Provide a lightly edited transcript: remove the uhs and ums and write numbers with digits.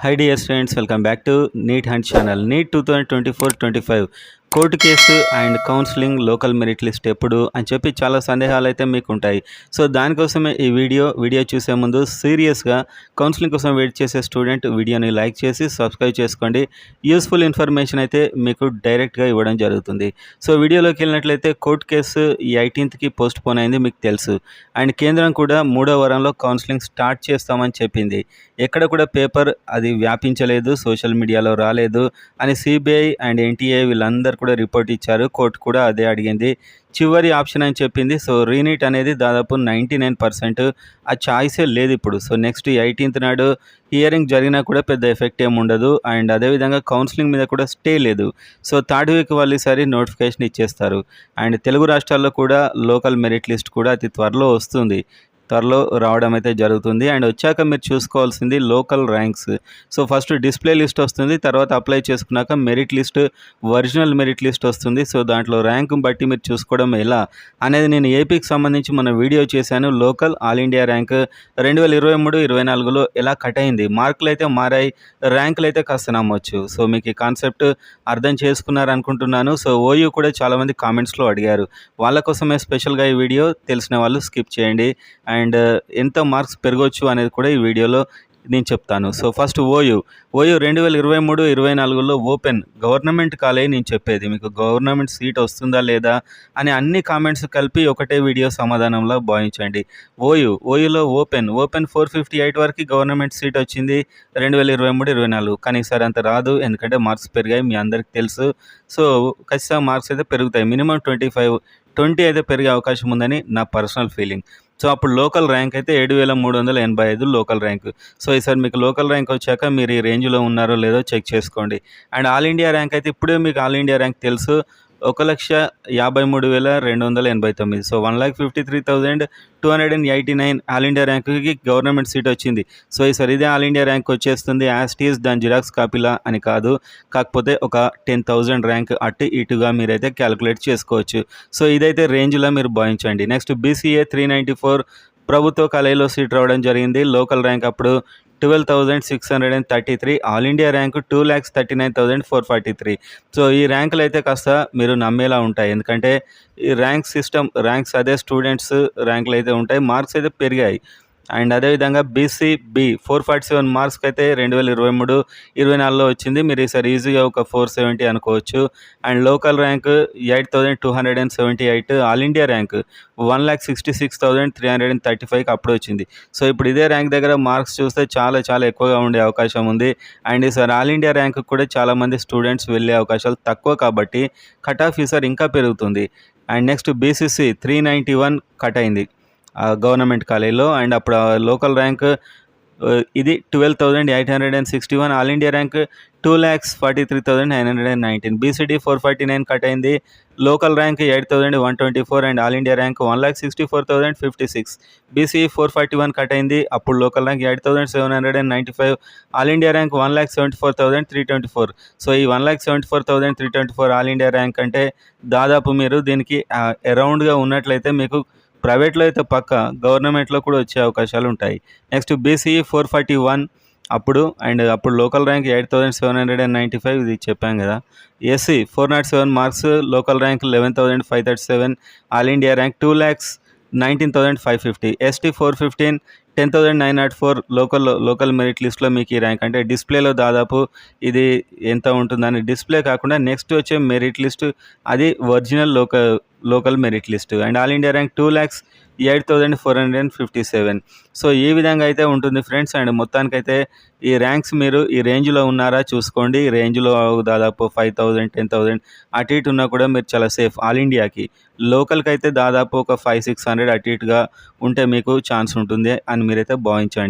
Hi dear students, welcome back to NEET Hunt channel. NEET 2024-25 court case and counselling local merit list ఎప్పుడు అని చెప్పి చాలా సందేహాలు అయితే మీకు ఉంటాయి. సో దానికోసమే ఈ వీడియో చూసే ముందు సీరియస్గా కౌన్సిలింగ్ కోసం వెయిట్ చేసే స్టూడెంట్ వీడియోని లైక్ చేసి సబ్స్క్రైబ్ చేసుకోండి. యూస్ఫుల్ ఇన్ఫర్మేషన్ అయితే మీకు డైరెక్ట్గా ఇవ్వడం జరుగుతుంది. సో వీడియోలోకి వెళ్ళినట్లయితే కోర్టు కేసు ఈ 18th పోస్ట్ పోన్ అయింది, మీకు తెలుసు. అండ్ కేంద్రం కూడా 3వ వారంలో కౌన్సిలింగ్ స్టార్ట్ చేస్తామని చెప్పింది. ఎక్కడ కూడా పేపర్ అది వ్యాపించలేదు, సోషల్ మీడియాలో రాలేదు అని సిబిఐ అండ్ ఎన్టీఏ వీళ్ళందరూ కూడా రిపోర్ట్ ఇచ్చారు. కోర్టు కూడా అదే అడిగింది. చివరి ఆప్షన్ అని చెప్పింది. సో రీనీట్ అనేది దాదాపు 99% ఆ ఛాయిసే లేదు ఇప్పుడు. సో నెక్స్ట్ 18th నాడు హియరింగ్ జరిగినా కూడా పెద్ద ఎఫెక్ట్ ఏమి ఉండదు. అండ్ అదేవిధంగా కౌన్సిలింగ్ మీద కూడా స్టే లేదు. సో థర్డ్ వీక్ వాళ్ళు ఈసారి నోటిఫికేషన్ ఇచ్చేస్తారు. అండ్ తెలుగు రాష్ట్రాల్లో కూడా లోకల్ మెరిట్ లిస్ట్ కూడా అతి త్వరలో వస్తుంది, త్వరలో రావడం అయితే జరుగుతుంది. అండ్ వచ్చాక మీరు చూసుకోవాల్సింది local ranks. So first display list వస్తుంది, తర్వాత అప్లై చేసుకున్నాక merit list, original merit list వస్తుంది. సో దాంట్లో ర్యాంక్ బట్టి మీరు చూసుకోవడం ఎలా అనేది నేను ఏపీకి సంబంధించి మన వీడియో చేశాను. లోకల్ ఆల్ ఇండియా ర్యాంక్ 2023-24లో ఎలా కట్ అయింది, మార్కులు అయితే మారాయి, ర్యాంకులు అయితే కాస్త నమ్మొచ్చు. సో మీకు ఈ కాన్సెప్ట్ అర్థం చేసుకున్నారనుకుంటున్నాను. సో ఓయూ కూడా చాలామంది కామెంట్స్లో అడిగారు, వాళ్ళ కోసమే స్పెషల్గా ఈ వీడియో. తెలిసిన వాళ్ళు స్కిప్ చేయండి. అండ్ ఎంత మార్క్స్ పెరగవచ్చు అనేది కూడా ఈ వీడియోలో నేను చెప్తాను. సో ఫస్ట్ ఓయూ 2023-24లో ఓపెన్ గవర్నమెంట్ కాలేజ్ నేను చెప్పేది, మీకు గవర్నమెంట్ సీట్ వస్తుందా లేదా అని అన్ని కామెంట్స్ కలిపి ఒకటే వీడియో సమాధానంలో భావించండి. ఓయూలో ఓపెన్ 458 వరకు గవర్నమెంట్ సీట్ వచ్చింది 2023-24, కానీ ఈసారి అంత రాదు, ఎందుకంటే మార్క్స్ పెరిగాయి, మీ అందరికీ తెలుసు. సో ఖచ్చితంగా మార్క్స్ అయితే పెరుగుతాయి, మినిమం 20 అయితే పెరిగే అవకాశం ఉందని నా పర్సనల్ ఫీలింగ్. సో అప్పుడు లోకల్ ర్యాంక్ అయితే 7385 లోకల్ ర్యాంక్. సో ఈసారి మీకు లోకల్ ర్యాంక్ వచ్చాక మీరు ఈ రేంజ్లో ఉన్నారో లేదో చెక్ చేసుకోండి. అండ్ ఆల్ ఇండియా ర్యాంక్ అయితే ఇప్పుడే మీకు ఆల్ ఇండియా ర్యాంక్ తెలుసు, 1,53,289. సో 1,53,289 ఆల్ ఇండియా ర్యాంక్కి గవర్నమెంట్ సీట్ వచ్చింది. సో ఈసారి ఇదే ఆల్ ఇండియా ర్యాంక్ వచ్చేస్తుంది, యాజ్ టీస్ దాని జిరాక్స్ కాపీలా అని కాదు, కాకపోతే ఒక 10,000 ర్యాంక్ అటు ఇటుగా మీరైతే క్యాలిక్యులేట్ చేసుకోవచ్చు. సో ఇదైతే రేంజ్లో మీరు భావించండి. నెక్స్ట్ BCA 394 ప్రభుత్వ కాలేజీలో సీట్ రావడం జరిగింది. లోకల్ ర్యాంక్ అప్పుడు 12,633, ఆల్ ఇండియా ర్యాంకు 2,39,443. సో ఈ ర్యాంకులు అయితే కాస్త మీరు నమ్మేలా ఉంటాయి, ఎందుకంటే ఈ ర్యాంక్స్ అదే స్టూడెంట్స్ ర్యాంకులు అయితే ఉంటాయి, మార్క్స్ అయితే పెరిగాయి. అండ్ అదేవిధంగా BCB 447 మార్క్స్కి అయితే 2023-24లో వచ్చింది, మీరు ఈసారి ఈజీగా ఒక 470 అనుకోవచ్చు. And local rank 8,278, all India rank 1,66,335కి అప్పుడు వచ్చింది. సో ఇప్పుడు ఇదే ర్యాంక్ దగ్గర మార్క్స్ చూస్తే చాలా చాలా ఎక్కువగా ఉండే అవకాశం ఉంది. అండ్ ఈసారి ఆల్ ఇండియా ర్యాంక్ కూడా చాలామంది స్టూడెంట్స్ వెళ్ళే అవకాశాలు తక్కువ, కాబట్టి కట్ ఆఫ్ ఈసారి ఇంకా పెరుగుతుంది. అండ్ నెక్స్ట్ BCC 391 కట్ అయింది గవర్నమెంట్ కాలేజీలో. అండ్ అప్పుడు లోకల్ ర్యాంక్ ఇది 12,861, all India rank 2,43,919. BCD 449 cut అయింది, local rank 8,124 and all India rank 1,64,056. BCE 441 cut అయింది, అప్పుడు local rank 8,795, all India rank 1,74,324. So ఈ 1,74,324 ఆల్ ఇండియా ర్యాంక్ అంటే దాదాపు మీరు దీనికి అరౌండ్గా ఉన్నట్లయితే మీకు ప్రైవేట్లో అయితే పక్క, గవర్నమెంట్లో కూడా వచ్చే అవకాశాలు ఉంటాయి. నెక్స్ట్ BCE 441 అప్పుడు లోకల్ ర్యాంక్ 8,795, ఇది చెప్పాం కదా. SC 407 marks, local rank 11,537, all India rank 2,19,550. ST 415 10,904 local merit లిస్ట్లో మీకు ఈ ర్యాంక్. అంటే డిస్ప్లేలో దాదాపు ఇది ఎంత ఉంటుందని, డిస్ప్లే కాకుండా నెక్స్ట్ వచ్చే మెరిట్ లిస్ట్ అది original local merit list. And all India rank 2,08,457. So ఈ విధంగా అయితే ఉంటుంది ఫ్రెండ్స్. అండ్ మొత్తానికైతే ఈ ర్యాంక్స్ మీరు ఈ రేంజ్లో ఉన్నారా చూసుకోండి. ఈ రేంజ్లో దాదాపు 5,000 10,000 అటు ఇటు ఉన్నా కూడా మీరు చాలా సేఫ్ ఆల్ ఇండియాకి. లోకల్కి అయితే దాదాపు ఒక 500-600 అటు ఇటుగా ఉంటే మీకు ఛాన్స్ ఉంటుంది అని మీరైతే భావించండి.